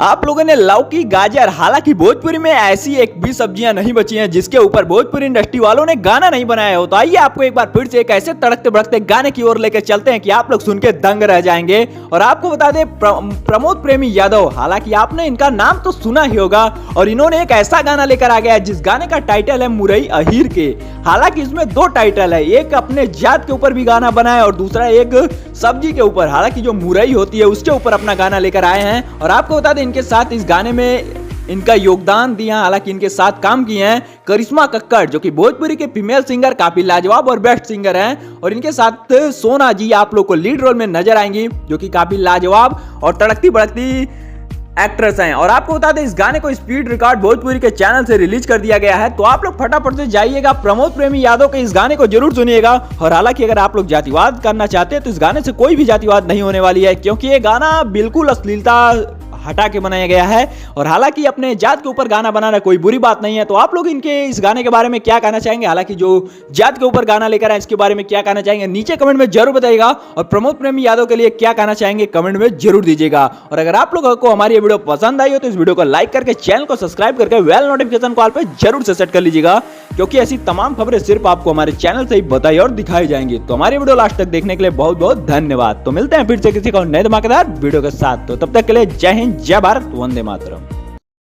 आप लोगों ने लौकी, गाजर, हालांकि भोजपुरी में ऐसी एक भी सब्जियां नहीं बची हैं जिसके ऊपर भोजपुरी इंडस्ट्री वालों ने गाना नहीं बनाया हो। तो आइए आपको एक बार फिर से एक ऐसे तड़कते भड़कते गाने की ओर लेकर चलते हैं कि आप लोग सुन के दंग रह जाएंगे। और आपको बता दें प्रमोद प्रेमी यादव, हालांकि आपने इनका नाम तो सुना ही होगा, और इन्होंने एक ऐसा गाना लेकर आ गया है जिस गाने का टाइटल है मुरई अहीर के। हालांकि इसमें दो टाइटल है, एक अपने जात के ऊपर भी गाना बना है और दूसरा एक सब्जी के ऊपर, हालांकि जो मुरई होती है उसके ऊपर अपना गाना लेकर आए हैं। और आपको बता दें इनके साथ इस गाने में इनका योगदान दिया, हालांकि इनके साथ काम किए हैं करिश्मा कक्कड़, जो कि भोजपुरी के फीमेल सिंगर काफी लाजवाब और बेस्ट सिंगर हैं। और इनके साथ सोना जी आप लोग को लीड रोल में नजर आएंगी, जो कि काफी लाजवाब और तड़कती भड़कती एक्ट्रेस हैं। और आपको बता दें इस गाने को स्पीड रिकॉर्ड भोजपुरी के चैनल से रिलीज कर दिया गया है। तो आप लोग फटाफट से जाइएगा, प्रमोद प्रेमी यादव के इस गाने को जरूर सुनिएगा। और हालांकि अगर आप लोग जातिवाद करना चाहते हैं तो इस गाने से कोई भी जातिवाद नहीं होने वाली है, क्योंकि ये गाना बिल्कुल अश्लीलता हटा के बनाया गया है। और हालांकि अपने जात के ऊपर गाना बनाना कोई बुरी बात नहीं है। तो आप लोग इनके इस गाने के बारे में क्या कहना चाहेंगे, हालांकि जो जात के ऊपर गाना लेकर आए इसके बारे में क्या कहना चाहेंगे नीचे कमेंट में जरूर बताइएगा। और प्रमोद प्रेमी यादव के लिए क्या कहना चाहेंगे कमेंट में जरूर दीजिएगा। और अगर आप लोगों को हमारी ये वीडियो पसंद आई हो तो इस वीडियो को लाइक करके चैनल को सब्सक्राइब करके बेल नोटिफिकेशन कॉल पे जरूर से सेट कर लीजिएगा, क्योंकि ऐसी तमाम खबरें सिर्फ आपको हमारे चैनल से ही बताई और दिखाई जाएंगी। तो हमारी वीडियो लास्ट तक देखने के लिए बहुत बहुत धन्यवाद। तो मिलते हैं फिर से किसी को नए धमाकेदार वीडियो के साथ। तो तब तक के लिए जय हिंद, जय भारत, वंदे मातरम।